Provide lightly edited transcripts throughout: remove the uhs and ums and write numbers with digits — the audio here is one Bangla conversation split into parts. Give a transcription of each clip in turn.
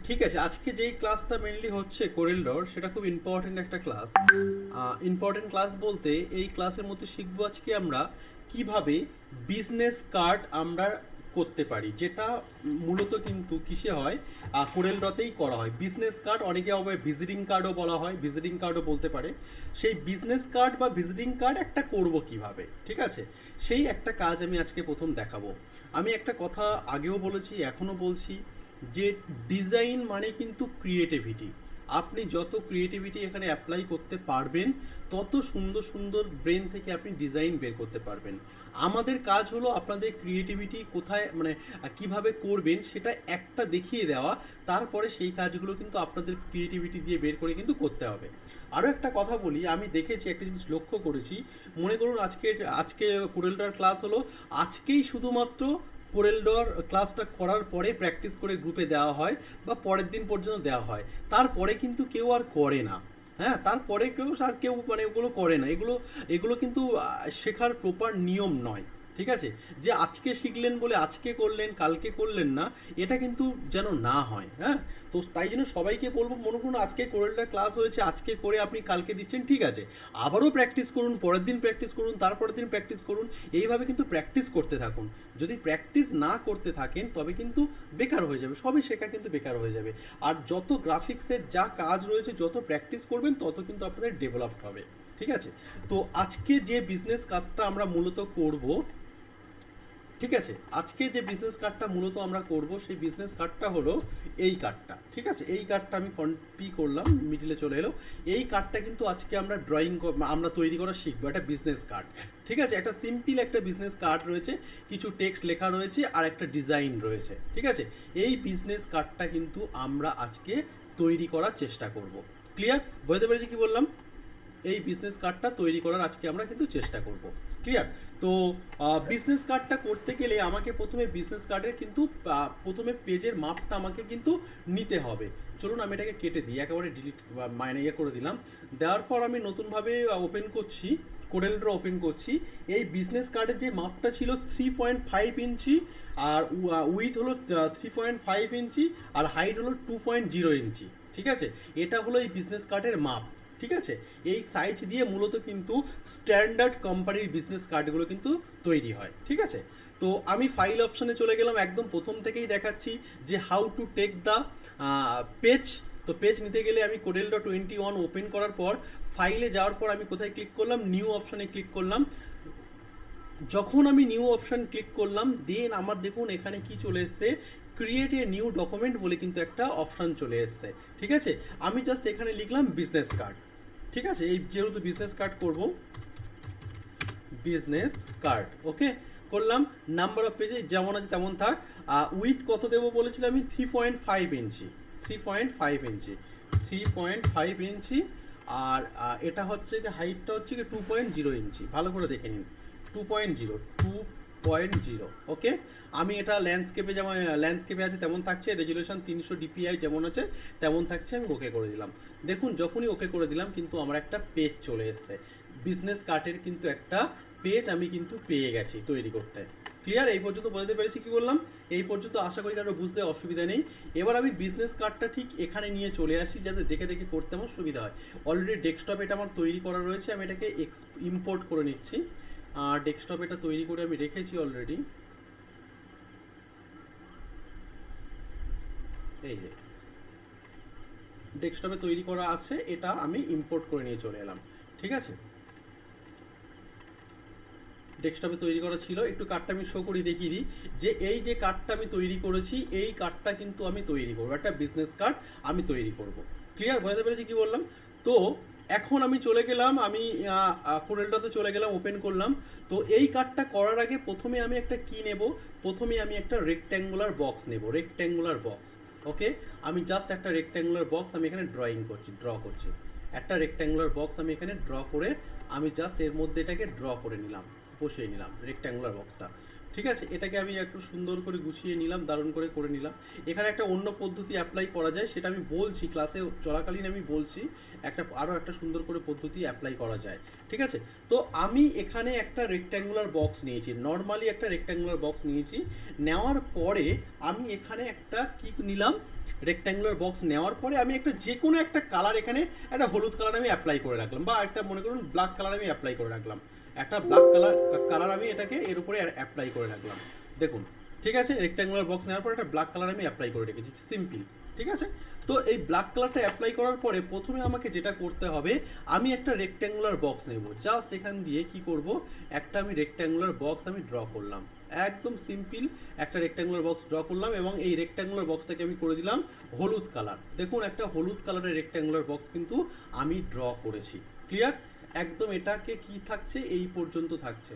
ঠিক আছে, আজকে যেই ক্লাসটা মেনলি হচ্ছে কোরেলডর, সেটা খুব ইম্পর্টেন্ট একটা ক্লাস। ইম্পর্টেন্ট ক্লাস বলতে এই ক্লাসের মধ্যে শিখবো আজকে আমরা কিভাবে বিজনেস কার্ড আমরা করতে পারি, যেটা মূলত কিন্তু কিসে হয়, কোরেলড্রতেই করা হয়। বিজনেস কার্ড অনেকে আবার ভিজিটিং কার্ডও বলা হয়, ভিজিটিং কার্ডও বলতে পারে। সেই বিজনেস কার্ড বা ভিজিটিং কার্ড একটা করব কিভাবে, ঠিক আছে, সেই একটা কাজ আমি আজকে প্রথম দেখাবো। আমি একটা কথা আগেও বলেছি, এখনও বলছি, যে ডিজাইন মানে কিন্তু ক্রিয়েটিভিটি। আপনি যত ক্রিয়েটিভিটি এখানে অ্যাপ্লাই করতে পারবেন, তত সুন্দর সুন্দর ব্রেন থেকে আপনি ডিজাইন বের করতে পারবেন। আমাদের কাজ হলো আপনাদের ক্রিয়েটিভিটি কোথায়, মানে কিভাবে করবেন সেটা একটা দেখিয়ে দেওয়া, তারপরে সেই কাজগুলো কিন্তু আপনাদের ক্রিয়েটিভিটি দিয়ে বের করে কিন্তু করতে হবে। আরও একটা কথা বলি, আমি দেখেছি, একটা জিনিস লক্ষ্য করেছি। মনে করুন আজকে কোরেলড্রর ক্লাস হলো, আজকেই শুধুমাত্র কোরেলড্রর ক্লাসটা করার পরে প্র্যাকটিস করে গ্রুপে দেওয়া হয় বা পরের দিন পর্যন্ত দেওয়া হয়, তারপরে কিন্তু কেউ আর করে না। হ্যাঁ, তারপরে কেউ মানে ওগুলো করে না। এগুলো এগুলো কিন্তু শেখার প্রপার নিয়ম নয়। ঠিক আছে, যে আজকে শিখলেন বলে আজকে করলেন, কালকে করলেন না, এটা কিন্তু যেন না হয়। হ্যাঁ, তো তাই জন্য সবাইকে বলবো, মনে করুন আজকে কোরেলড্রর ক্লাস হয়েছে, আজকে করে আপনি কালকে দিচ্ছেন, ঠিক আছে, আবারও প্র্যাকটিস করুন, পরের দিন প্র্যাকটিস করুন, তারপরের দিন প্র্যাকটিস করুন, এইভাবে কিন্তু প্র্যাকটিস করতে থাকুন। যদি প্র্যাকটিস না করতে থাকেন তবে কিন্তু বেকার হয়ে যাবে, সবই শেখা কিন্তু বেকার হয়ে যাবে। আর যত গ্রাফিক্সের যা কাজ রয়েছে, যত প্র্যাকটিস করবেন তত কিন্তু আপনাদের ডেভেলপড হবে। ঠিক আছে, তো আজকে যে বিজনেস কার্ডটা আমরা মূলত করব, ঠিক আছে, আজকে যে বিজনেস কার্ডটা মূলত আমরা করব, সেই বিজনেস কার্ডটা হলো এই কার্ডটা। ঠিক আছে, এই কার্ডটা আমি কপি করলাম, মিডিলে চলে এলো। এই কার্ডটা কিন্তু আজকে আমরা আমরা তৈরি করা শিখবো, একটা বিজনেস কার্ড। ঠিক আছে, একটা সিম্পল একটা বিজনেস কার্ড রয়েছে, কিছু টেক্সট লেখা রয়েছে আর একটা ডিজাইন রয়েছে। ঠিক আছে, এই বিজনেস কার্ডটা কিন্তু আমরা আজকে তৈরি করার চেষ্টা করব। ক্লিয়ার? বুঝতে পেরেছি কি বললাম? এই বিজনেস কার্ডটা তৈরি করার আজকে আমরা কিন্তু চেষ্টা করব। ক্লিয়ার? তো বিজনেস কার্ডটা করতে গেলে আমাকে প্রথমে বিজনেস কার্ডের কিন্তু প্রথমে পেজের মাপটা আমাকে কিন্তু নিতে হবে। চলুন আমি এটাকে কেটে দিই, একেবারে ডিলিট মানে করে দিলাম। দেওয়ার পর আমি নতুনভাবে ওপেন করছি, কোরেলড্র ওপেন করছি। এই বিজনেস কার্ডের যে মাপটা ছিল 3.5 ইঞ্চি, আর উইথ হলো 3.5 ইঞ্চি, আর হাইট হলো 2.0 ইঞ্চি। ঠিক আছে, এটা হলো এই বিজনেস কার্ডের মাপ। ঠিক আছে, এই সাইজ দিয়ে মূলত কিন্তু স্ট্যান্ডার্ড কোম্পানির বিজনেস কার্ডগুলো কিন্তু তৈরি হয়। ঠিক আছে, তো আমি ফাইল অপশানে চলে গেলাম, একদম প্রথম থেকেই দেখাচ্ছি যে how to take the page. তো পেজ নিতে গেলে আমি কোরেল.21 ওপেন করার পর ফাইলে যাওয়ার পর আমি কোথায় ক্লিক করলাম, নিউ অপশানে ক্লিক করলাম। যখন আমি নিউ অপশান ক্লিক করলাম, দেন আমার দেখুন এখানে কি চলে এসছে, ক্রিয়েট এ নিউ ডকুমেন্ট বলে কিন্তু একটা অপশান চলে এসছে। ঠিক আছে, আমি জাস্ট এখানে লিখলাম বিজনেস কার্ড। ঠিক আছে, এই যেহেতু বিজনেস কার্ড করব, বিজনেস কার্ড ওকে করলাম। নাম্বার অফ পেজে যেমন আছে তেমন থাক। উইথ কত দেবো বলেছিলাম আমি, 3.5 ইঞ্চি। 3.5 ইঞ্চি, 3.5 ইঞ্চি। আর এটা হচ্ছে কি, হাইটটা হচ্ছে কি 2.0 ইঞ্চি। ভালো করে দেখে নিন, 2.0 ওকে। আমি এটা ল্যান্ডস্কেপে আছে তেমন থাকছে, রেজুলেশন 300 DPI যেমন আছে তেমন থাকছে, আমি ওকে করে দিলাম। দেখুন যখনই ওকে করে দিলাম কিন্তু আমার একটা পেজ চলে এসছে, বিজনেস কার্ডের কিন্তু একটা পেজ আমি কিন্তু পেয়ে গেছি তৈরি করতে। ক্লিয়ার? এই পর্যন্ত বলতে পেরেছি কি বললাম? এই পর্যন্ত আশা করি কারো বুঝতে অসুবিধা নেই। এবার আমি বিজনেস কার্ডটা ঠিক এখানে নিয়ে চলে আসি, যাতে দেখে দেখে করতে আমার সুবিধা হয়। অলরেডি ডেস্কটপ এটা আমার তৈরি করা রয়েছে, আমি এটাকে ইম্পোর্ট করে নিচ্ছি। ডেস্কটপ এটা তৈরি করে আমি রেখেছি অলরেডি। এই যে ডেস্কটপে তৈরি করা আছে, এটা আমি ইম্পোর্ট করে নিয়ে চলে এলাম। ঠিক আছে, ডেস্কটপে তৈরি করা ছিল। একটু কার্ডটা আমি শো করি, দেখিয়ে দিই যে এই যে কার্ডটা আমি তৈরি করেছি, এই কার্ডটা কিন্তু আমি তৈরি করবো, একটা বিজনেস কার্ড আমি তৈরি করব। ক্লিয়ার? বুঝতে পেরেছি কি বললাম? তো এখন আমি চলে গেলাম, আমি কোরেলটাতে চলে গেলাম, ওপেন করলাম। তো এই কার্ডটা করার আগে প্রথমে আমি একটা কি নেব, প্রথমে আমি একটা রেক্ট্যাঙ্গুলার বক্স নেব, রেক্ট্যাঙ্গুলার বক্স। ওকে, আমি জাস্ট একটা রেক্ট্যাঙ্গুলার বক্স আমি এখানে ড্র করছি। একটা রেক্ট্যাঙ্গুলার বক্স আমি এখানে ড্র করে আমি জাস্ট এর মধ্যে এটাকে ড্র করে নিলাম, বসিয়ে নিলাম রেক্ট্যাঙ্গুলার বক্সটা। ঠিক আছে, এটাকে আমি একটু সুন্দর করে গুছিয়ে নিলাম, দারুণ করে নিলাম। এখানে একটা অন্য পদ্ধতি অ্যাপ্লাই করা যায়, সেটা আমি বলছি ক্লাসে চলাকালীন, আমি বলছি আরও একটা সুন্দর করে পদ্ধতি অ্যাপ্লাই করা যায়। ঠিক আছে, তো আমি এখানে একটা রেক্ট্যাঙ্গুলার বক্স নিয়েছি, নর্মালি একটা রেক্ট্যাঙ্গুলার বক্স নিয়েছি। নেওয়ার পরে আমি এখানে একটা কি নিলাম, রেক্ট্যাঙ্গুলার বক্স নেওয়ার পরে আমি একটা যে কোনো একটা কালার, এখানে একটা হলুদ কালার আমি অ্যাপ্লাই করে রাখলাম, বা একটা মনে করুন ব্ল্যাক কালার আমি অ্যাপ্লাই করে রাখলাম। একটা ব্ল্যাক কালার আমি এটাকে এর উপরে অ্যাপ্লাই করে রাখলাম, দেখুন। ঠিক আছে, রেক্ট্যাঙ্গুলার বক্স নেওয়ার পর একটা ব্ল্যাক কালার আমি অ্যাপ্লাই করে রেখেছি, সিম্পল। ঠিক আছে, তো এই ব্ল্যাক কালারটা অ্যাপ্লাই করার পরে প্রথমে আমাকে যেটা করতে হবে, আমি একটা রেক্ট্যাঙ্গুলার বক্স নেব। জাস্ট এখান দিয়ে কি করব, একটা আমি রেক্ট্যাঙ্গুলার বক্স আমি ড্র করলাম, একদম সিম্পল একটা রেক্ট্যাঙ্গুলার বক্স ড্র করলাম, এবং এই রেক্ট্যাঙ্গুলার বক্সটাকে আমি করে দিলাম হলুদ কালার। দেখুন, একটা হলুদ কালারের রেক্ট্যাঙ্গুলার বক্স কিন্তু আমি ড্র করেছি। ক্লিয়ার? একদম এটাকে কি থাকছে, এই পর্যন্ত থাকছে।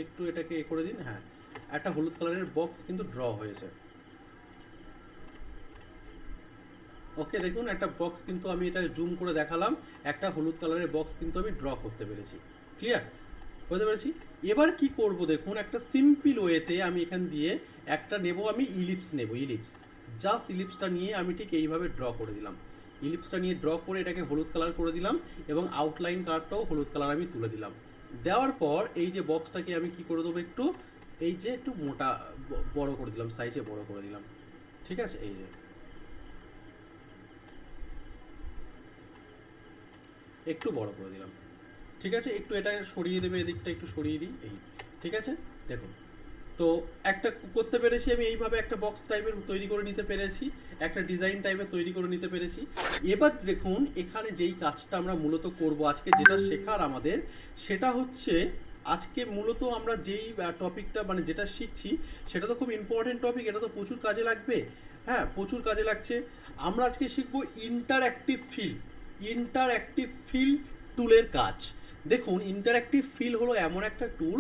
একটু এটাকে এ করে দিন। হ্যাঁ, একটা হলুদ কালারের বক্স কিন্তু ড্র হয়েছে। ওকে, দেখুন একটা বক্স কিন্তু আমি এটা জুম করে দেখালাম, একটা হলুদ কালারের বক্স কিন্তু আমি ড্র করতে পেরেছি। ক্লিয়ার? বুঝতে পেরেছি। এবার কি করব, দেখুন একটা সিম্পল ওয়েতে আমি এখান দিয়ে একটা নেব, আমি ইলিপস নেব, ইলিপস। জাস্ট ইলিপসটা নিয়ে আমি ঠিক এইভাবে ড্র করে দিলাম। ইলিপসটা নিয়ে ড্র করে এটাকে হলুদ কালার করে দিলাম, এবং আউটলাইন কালারটাও হলুদ কালার আমি তুলে দিলাম। দেওয়ার পর এই যে বক্সটাকে আমি কি করে দেবো, একটু এই যে একটু মোটা বড় করে দিলাম, সাইজে বড় করে দিলাম। ঠিক আছে, এই যে একটু বড় করে দিলাম। ঠিক আছে, একটু এটা সরিয়ে দেবে, এদিকটা একটু সরিয়ে দিই, এই। ঠিক আছে, দেখুন। তো একটা করতে পেরেছি আমি, এইভাবে একটা বক্স টাইপের তৈরি করে নিতে পেরেছি, একটা ডিজাইন টাইপের তৈরি করে নিতে পেরেছি। এবার দেখুন, এখানে যেই কাজটা আমরা মূলত করব আজকে, যেটা শেখার আমাদের, সেটা হচ্ছে আজকে মূলত আমরা যেই টপিকটা মানে যেটা শিখছি, সেটা তো খুব ইম্পর্টেন্ট টপিক, এটা তো প্রচুর কাজে লাগবে। হ্যাঁ, প্রচুর কাজে লাগছে। আমরা আজকে শিখবো ইন্টারঅ্যাক্টিভ ফিল। ইন্টারঅ্যাক্টিভ ফিল টুলের কাজ। দেখুন, ইন্টারঅ্যাক্টিভ ফিল হলো এমন একটা টুল,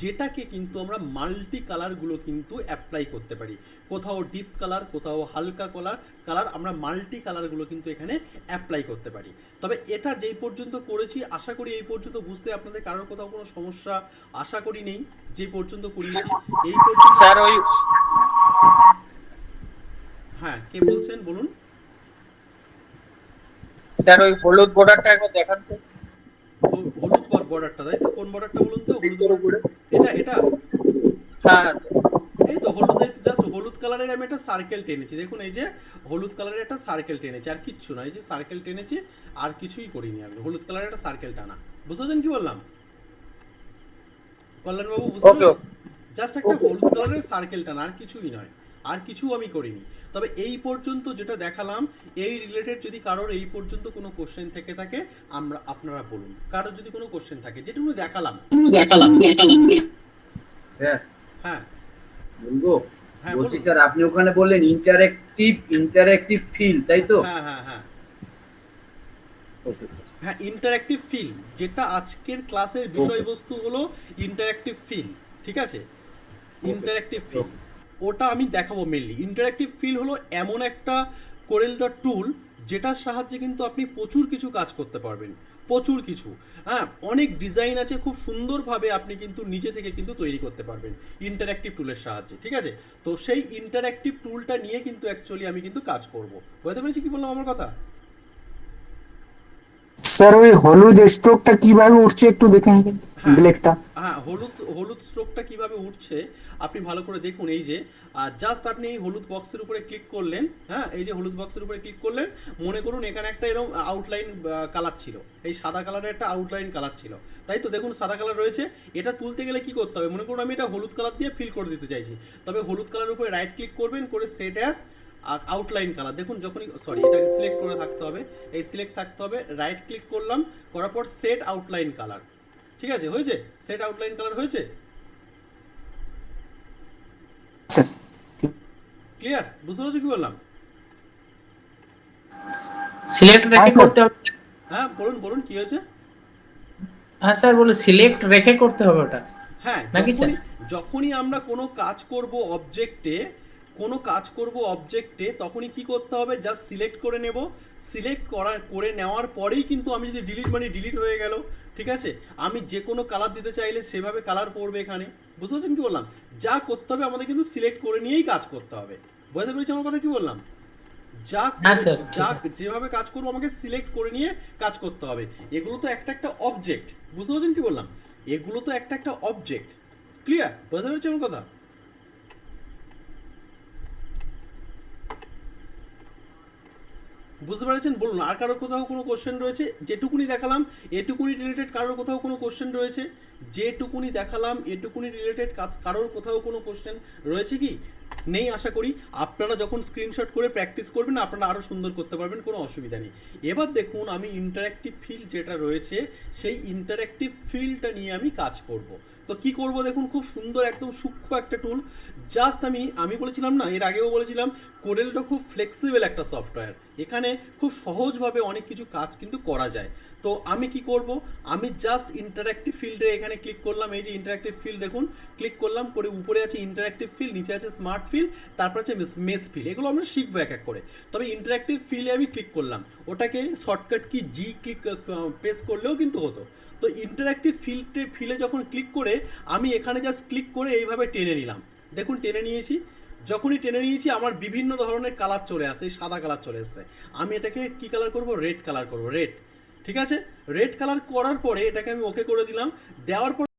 যেটাকে কিন্তু আমরা মাল্টি কালারগুলো কিন্তু অ্যাপ্লাই করতে পারি। কোথাও ডিপ কালার, কোথাও হালকা কালার আমরা মাল্টি কালারগুলো কিন্তু এখানে অ্যাপ্লাই করতে পারি। তবে এটা যেই পর্যন্ত করেছি, আশা করি এই পর্যন্ত বুঝতে আপনাদের কারোর কোথাও কোনো সমস্যা আশা করি নেই। যেই পর্যন্ত করিয়েছি এই পর্যন্ত। স্যার ওই হ্যাঁ, কে বলছেন বলুন। স্যার ওই হলুদ বর্ডারটা একবার দেখান তো। হলুদ বর্ডারটা, তাই তো? কোন বর্ডারটা বলুন তো? হলুদ ভিতর উপরে। এটা এটা হ্যাঁ এই তো হলুদ, এই তো জাস্ট হলুদ কালারের আমি একটা সার্কেল টেনেছি। দেখুন, এই যে হলুদ কালারের একটা সার্কেল টেনেছি, আর কিচ্ছু না। এই যে সার্কেল টেনেছি, আর কিছুই করিনি আমি। হলুদ কালারের একটা সার্কেল টানা। বুঝতে পারছেন কি বললাম? কল্যাণবাবু বুঝতে ওকে পেরেছেন? জাস্ট একটা হলুদ কালারের সার্কেল টানা, আর কিছুই নয়। আর কিছু আমি করিনি। তবে এই পর্যন্ত যেটা দেখালাম, এই রিলেটেড যদি কারোর এই পর্যন্ত কোনো কোশ্চেন থেকে থাকে, আপনারা বলুন। কারোর যদি কোনো কোশ্চেন থাকে, যেটুকু দেখালাম। স্যার, হ্যাঁ বলবো? হ্যাঁ বলছি বলুন। স্যার, আপনি ওখানে বললেন ইন্টারেক্টিভ ফিল, তাই তো? হ্যাঁ হ্যাঁ হ্যাঁ ওকে স্যার। হ্যাঁ, ইন্টারঅ্যাক্টিভ ফিল, যেটা আজকের ক্লাসের বিষয়বস্তু হলো ইন্টারঅ্যাক্টিভ ফিল। ঠিক আছে, ইন্টারঅ্যাক্টিভ ফিল ওটা আমি দেখাবো মেনলি। ইন্টারঅ্যাক্টিভ ফিল হলো এমন একটা কোরেল ডট টুল, যেটার সাহায্যে কিন্তু আপনি প্রচুর কিছু কাজ করতে পারবেন, প্রচুর কিছু। হ্যাঁ, অনেক ডিজাইন আছে, খুব সুন্দরভাবে আপনি কিন্তু নিজে থেকে কিন্তু তৈরি করতে পারবেন ইন্টারঅ্যাক্টিভ টুলের সাহায্যে। ঠিক আছে, তো সেই ইন্টারঅ্যাক্টিভ টুলটা নিয়ে কিন্তু অ্যাকচুয়ালি আমি কিন্তু কাজ করব। বুঝতে পেরেছি কি বললাম আমার কথা? স্যার ওই হলুদ স্ট্রোকটা কিভাবে উঠছে একটু দেখে নিন, হ্যাঁ ব্ল্যাকটা। হ্যাঁ, হলুদ স্ট্রোকটা কিভাবে উঠছে আপনি ভালো করে দেখুন। এই যে জাস্ট আপনি এই হলুদ বক্সের উপরে ক্লিক করলেন। হ্যাঁ, এই যে হলুদ বক্সের উপরে ক্লিক করলেন, মনে করুন এখানে একটা এরকম আউটলাইন কালার ছিল, এই সাদা কালারের একটা আউটলাইন কালার ছিল, তাই তো? দেখুন সাদা কালার রয়েছে। এটা তুলতে গেলে কি করতে হবে, মনে করুন আমি এটা হলুদ কালার দিয়ে ফিল করে দিতে চাইছি, তবে হলুদ কালারের উপরে রাইট ক্লিক করবেন, করে সেট অ্যাজ আউটলাইন কালার। দেখুন যখনই, সরি, এটাকে সিলেক্ট করে থাকতে হবে, এই সিলেক্ট থাকতে হবে, রাইট ক্লিক করলাম, করার পর সেট আউটলাইন কালার। ঠিক আছে, হয়েছে? সেট আউটলাইন কালার হয়েছে। Sir clear? বুঝতে পারছো কি বললাম? সিলেক্ট রেখে করতে হবে। হ্যাঁ বলুন বলুন, কি হয়েছে? হ্যাঁ স্যার, বলে সিলেক্ট রেখে করতে হবে ওটা হ্যাঁ, নাকি স্যার? যখনই আমরা কোনো কাজ করব অবজেক্টে, তখনই কি করতে হবে, জাস্ট সিলেক্ট করে নেব। সিলেক্ট করে নেওয়ার পরেই কিন্তু আমি যদি ডিলিট মানে ডিলিট হয়ে গেল। ঠিক আছে, আমি যে কোনো কালার দিতে চাইলে সেভাবে কালার পড়বে এখানে। বুঝতে পারছেন কি বললাম? যা করতে হবে আমাদের কিন্তু সিলেক্ট করে নিয়েই কাজ করতে হবে। বুঝতে পেরেছি আমার কথা কি বললাম? যা হ্যাঁ স্যার, যা ঠিক আছে। যেভাবে কাজ করবো আমাকে সিলেক্ট করে নিয়ে কাজ করতে হবে। এগুলো তো একটা একটা অবজেক্ট, বুঝতে পারছেন কি বললাম? এগুলো তো একটা একটা অবজেক্ট। ক্লিয়ার? বুঝতে পেরেছি আমার কথা? বুঝতে পেরেছেন? বলুন আর কারোর কোথাও কোনো কোশ্চেন রয়েছে? যেটুকুনি দেখালাম এটুকুনি রিলেটেড কারোর কোথাও কোনো কোশ্চেন রয়েছে? যেটুকুনি দেখালাম এটুকুনি রিলেটেড কারোর কোথাও কোনো কোশ্চেন রয়েছে কি? নেই আশা করি। আপনারা যখন স্ক্রিনশট করে প্র্যাকটিস করবেন আপনারা আরও সুন্দর করতে পারবেন, কোনো অসুবিধা নেই। এবার দেখুন আমি ইন্টারঅ্যাক্টিভ ফিল্ড যেটা রয়েছে সেই ইন্টারঅ্যাক্টিভ ফিল্ডটা নিয়ে আমি কাজ করব। তো কি করব দেখুন, খুব সুন্দর একদম সূক্ষ্ম একটা টুল। জাস্ট আমি বলেছিলাম না, এর আগেও বলেছিলাম কোরেলটা খুব ফ্লেক্সিবল একটা সফটওয়্যার। এখানে খুব সহজভাবে অনেক কিছু কাজ কিন্তু করা যায়। তো আমি কি করব, আমি জাস্ট ইন্টারঅ্যাক্টিভ ফিল্ডে এখানে ক্লিক করলাম। এই যে ইন্টারঅ্যাক্টিভ ফিল্ড দেখুন, ক্লিক করলাম করে উপরে আছে ইন্টারঅ্যাক্টিভ ফিল্ড, নিচে আছে স্মার্ট ফিল্ড, তারপর আছে মেস ফিল্ড। এগুলো আমরা শিখবো এক এক করে। তবে ইন্টারঅ্যাক্টিভ ফিল্ডে আমি ক্লিক করলাম, ওটাকে শর্টকাট কি জি ক্লিক প্রেস করলেও কিন্তু হতো। তো ইন্টারঅ্যাক্টিভ ফিল্ডে যখন ক্লিক করে আমি এখানে জাস্ট ক্লিক করে এইভাবে টেনে নিলাম। দেখুন টেনে নিয়েছি। যখনই টেনে নিয়েছি আমার বিভিন্ন ধরনের কালার চলে আসে, সাদা কালার চলে এসছে। আমি এটাকে কি কালার করব, রেড কালার করব, রেড। ঠিক আছে, রেড কালার করার পরে এটাকে আমি ওকে করে দিলাম। দেওয়ার পর